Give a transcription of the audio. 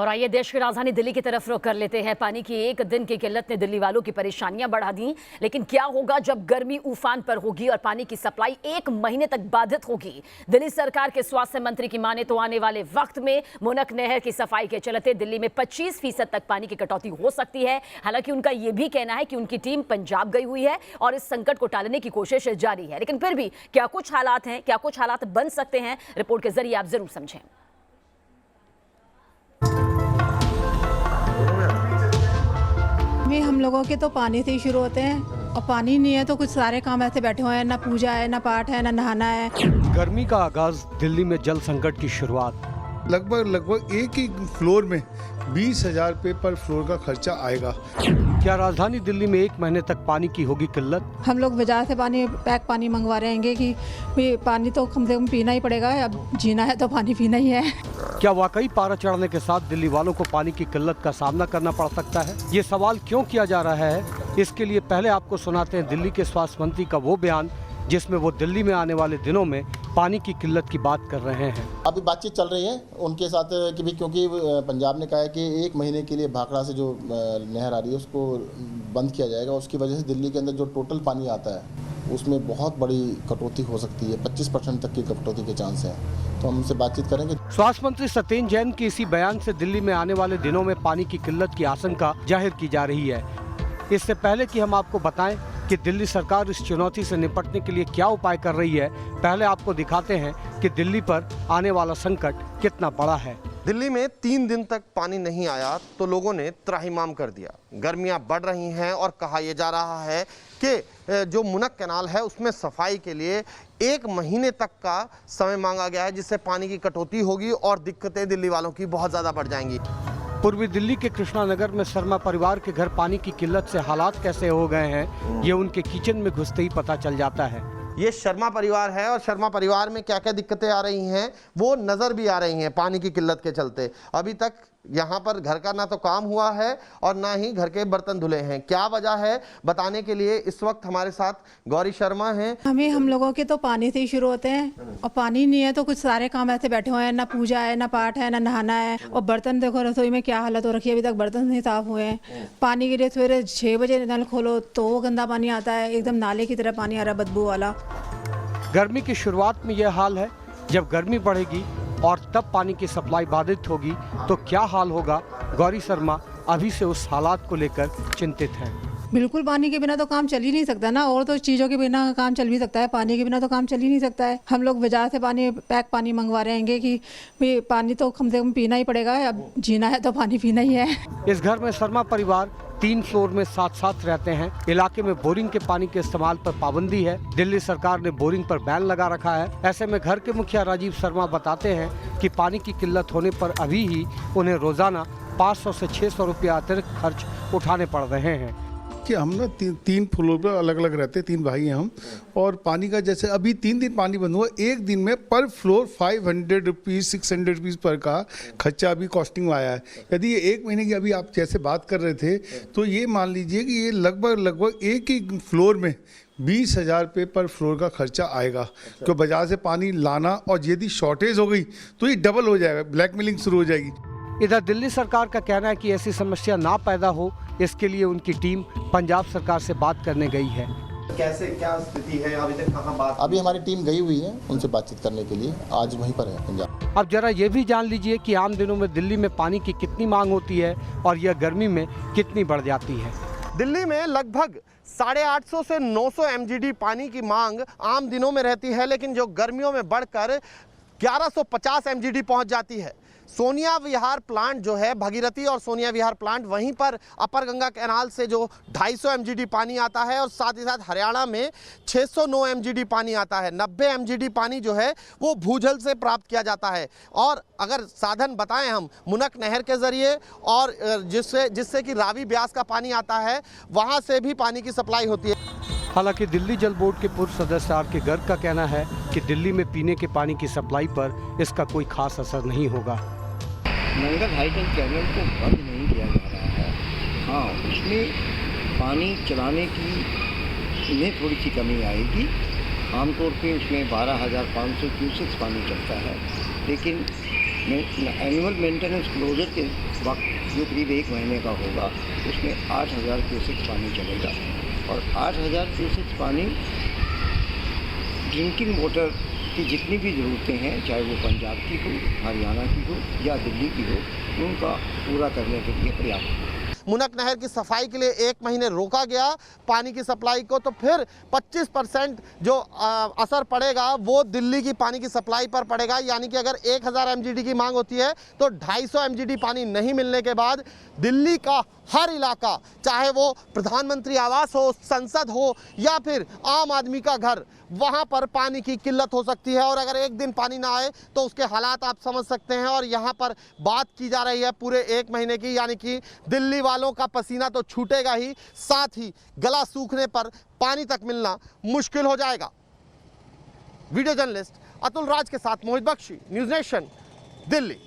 और आइए देश की राजधानी दिल्ली की तरफ रुख कर लेते हैं। पानी की एक दिन की किल्लत ने दिल्ली वालों की परेशानियां बढ़ा दी, लेकिन क्या होगा जब गर्मी उफान पर होगी और पानी की सप्लाई 1 महीने तक बाधित होगी। दिल्ली सरकार के स्वास्थ्य मंत्री की माने तो आने वाले वक्त में मुनक नहर की सफाई के चलते दिल्ली में 25% तक पानी की कटौती हो सकती है। हालांकि उनका यह भी कहना है कि उनकी टीम पंजाब गई हुई है और इस संकट को टालने की कोशिश जारी है, लेकिन फिर भी क्या कुछ हालात हैं, क्या कुछ हालात बन सकते हैं, रिपोर्ट के जरिए आप जरूर समझें। हम लोगों के तो पानी से ही शुरू होते हैं और पानी नहीं है तो कुछ सारे काम ऐसे बैठे हुए हैं, ना पूजा है, ना पाठ है, ना नहाना है। गर्मी का आगाज, दिल्ली में जल संकट की शुरुआत। लगभग एक ही फ्लोर में 20,000 रुपये पर फ्लोर का खर्चा आएगा। क्या राजधानी दिल्ली में 1 महीने तक पानी की होगी किल्लत? हम लोग बाजार से पैक पानी मंगवा रहे हैं कि पानी तो कम से कम पीना ही पड़ेगा, अब जीना है तो पानी पीना ही है। क्या वाकई पारा चढ़ने के साथ दिल्ली वालों को पानी की किल्लत का सामना करना पड़ सकता है? ये सवाल क्यों किया जा रहा है, इसके लिए पहले आपको सुनाते हैं दिल्ली के स्वास्थ्य मंत्री का वो बयान जिसमें वो दिल्ली में आने वाले दिनों में पानी की किल्लत की बात कर रहे हैं। अभी बातचीत चल रही है उनके साथ कि भी, क्योंकि पंजाब ने कहा है कि 1 महीने के लिए भाखड़ा से जो नहर आ रही है उसको बंद किया जाएगा। उसकी वजह से दिल्ली के अंदर जो टोटल पानी आता है उसमें बहुत बड़ी कटौती हो सकती है, 25% तक की कटौती के चांस हैं। तो हम उनसे बातचीत करेंगे। स्वास्थ्य मंत्री सत्येंद्र जैन के इसी बयान से दिल्ली में आने वाले दिनों में पानी की किल्लत की आशंका जाहिर की जा रही है। इससे पहले कि हम आपको बताएं कि दिल्ली सरकार इस चुनौती से निपटने के लिए क्या उपाय कर रही है, पहले आपको दिखाते हैं कि दिल्ली पर आने वाला संकट कितना बड़ा है। दिल्ली में 3 दिन तक पानी नहीं आया तो लोगों ने त्राहिमाम कर दिया। गर्मियां बढ़ रही हैं और कहा यह जा रहा है कि जो मुनक कैनाल है उसमें सफाई के लिए 1 महीने तक का समय मांगा गया है, जिससे पानी की कटौती होगी और दिक्कतें दिल्ली वालों की बहुत ज़्यादा बढ़ जाएंगी। पूर्वी दिल्ली के कृष्णा नगर में शर्मा परिवार के घर पानी की किल्लत से हालात कैसे हो गए हैं, ये उनके किचन में घुसते ही पता चल जाता है। ये शर्मा परिवार है और शर्मा परिवार में क्या क्या दिक्कतें आ रही हैं वो नज़र भी आ रही हैं पानी की किल्लत के चलते। अभी तक यहाँ पर घर का ना तो काम हुआ है और ना ही घर के बर्तन धुले हैं। क्या वजह है बताने के लिए इस वक्त हमारे साथ गौरी शर्मा हैं। हम लोगों के तो पानी से ही शुरू होते हैं और पानी नहीं है तो कुछ सारे काम ऐसे बैठे हुए हैं, ना पूजा है, ना पाठ है, ना नहाना है। और बर्तन देखो रसोई में क्या हालत हो रखी है, अभी तक बर्तन नहीं साफ हुए हैं। पानी के लिए सवेरे 6 बजे नल खोलो तो वो गंदा पानी आता है, एकदम नाले की तरह पानी आ रहा है, बदबू वाला। गर्मी की शुरुआत में यह हाल है, जब गर्मी बढ़ेगी और तब पानी की सप्लाई बाधित होगी तो क्या हाल होगा। गौरी शर्मा अभी से उस हालात को लेकर चिंतित हैं। बिल्कुल पानी के बिना तो काम चल ही नहीं सकता ना, और तो चीज़ों के बिना काम चल भी सकता है, पानी के बिना तो काम चल ही नहीं सकता है। हम लोग बाजार से पैक पानी मंगवा रहे हैं कि पानी तो कम से कम पीना ही पड़ेगा, अब जीना है तो पानी पीना ही है। इस घर में शर्मा परिवार 3 फ्लोर में साथ साथ रहते हैं। इलाके में बोरिंग के पानी के इस्तेमाल पर पाबंदी है। दिल्ली सरकार ने बोरिंग पर बैन लगा रखा है। ऐसे में घर के मुखिया राजीव शर्मा बताते हैं कि पानी की किल्लत होने पर अभी ही उन्हें रोजाना 500 से 600 रुपया अतिरिक्त खर्च उठाने पड़ रहे हैं। कि हम ना 3 फ्लोर पर अलग अलग रहते हैं, 3 भाई हैं हम। और पानी का जैसे अभी 3 दिन पानी बंद हुआ, एक दिन में पर फ्लोर 500 रुपीज़ 600 रुपीज़ पर का खर्चा अभी कॉस्टिंग आया है। यदि ये 1 महीने की अभी आप जैसे बात कर रहे थे तो ये मान लीजिए कि ये लगभग एक ही फ्लोर में 20,000 रुपये पर फ्लोर का खर्चा आएगा। तो बाजार से पानी लाना और यदि शॉर्टेज हो गई तो ये डबल हो जाएगा, ब्लैकमेलिंग शुरू हो जाएगी। इधर दिल्ली सरकार का कहना है कि ऐसी समस्या ना पैदा हो, इसके लिए उनकी टीम पंजाब सरकार से बात करने गई है। कैसे क्या स्थिति है अभी तक, कहाँ बात? अभी हमारी टीम गई हुई है उनसे बातचीत करने के लिए, आज वहीं पर है पंजाब। अब जरा ये भी जान लीजिए कि आम दिनों में दिल्ली में पानी की कितनी मांग होती है और यह गर्मी में कितनी बढ़ जाती है। दिल्ली में लगभग 850 से 900 MGD पानी की मांग आम दिनों में रहती है, लेकिन जो गर्मियों में बढ़कर 1150 MGD पहुंच जाती है। सोनिया विहार प्लांट जो है, भगीरथी और सोनिया विहार प्लांट, वहीं पर अपर गंगा कैनाल से जो 250 MGD पानी आता है और साथ ही साथ हरियाणा में 609 MGD पानी आता है। 90 MGD पानी जो है वो भूजल से प्राप्त किया जाता है। और अगर साधन बताएं हम मुनक नहर के ज़रिए और जिससे कि रावी ब्यास का पानी आता है, वहाँ से भी पानी की सप्लाई होती है। हालांकि दिल्ली जल बोर्ड के पूर्व सदस्य आर के गर्ग का कहना है कि दिल्ली में पीने के पानी की सप्लाई पर इसका कोई खास असर नहीं होगा। नंगल हाइडल कैनल को बंद नहीं किया जा रहा है। हाँ, उसमें पानी चलाने की में थोड़ी सी कमी आएगी। आमतौर पे उसमें 12,500 क्यूसेक्स पानी चलता है, लेकिन एनुअल मेंटेनेंस क्लोजर के वक्त जो करीब 1 महीने का होगा उसमें 8,000 क्यूसेक पानी चलेगा और 8,000 क्यूसेक पानी ड्रिंकिंग वाटर की जितनी भी ज़रूरतें हैं, चाहे वो पंजाब की हो, हरियाणा की हो या दिल्ली की हो, उनका पूरा करने के लिए पर्याप्त है। मुनक नहर की सफाई के लिए 1 महीने रोका गया पानी की सप्लाई को, तो फिर 25% जो असर पड़ेगा वो दिल्ली की पानी की सप्लाई पर पड़ेगा। यानी कि अगर 1000 MGD की मांग होती है तो 250 MGD पानी नहीं मिलने के बाद दिल्ली का हर इलाका, चाहे वो प्रधानमंत्री आवास हो, संसद हो या फिर आम आदमी का घर, वहां पर पानी की किल्लत हो सकती है। और अगर एक दिन पानी ना आए तो उसके हालात आप समझ सकते हैं। और यहाँ पर बात की जा रही है पूरे 1 महीने की, यानी कि दिल्ली वालों का पसीना तो छूटेगा ही, साथ ही गला सूखने पर पानी तक मिलना मुश्किल हो जाएगा। वीडियो जर्नलिस्ट अतुल राज के साथ मोहित बख्शी, न्यूज़ नेशन, दिल्ली।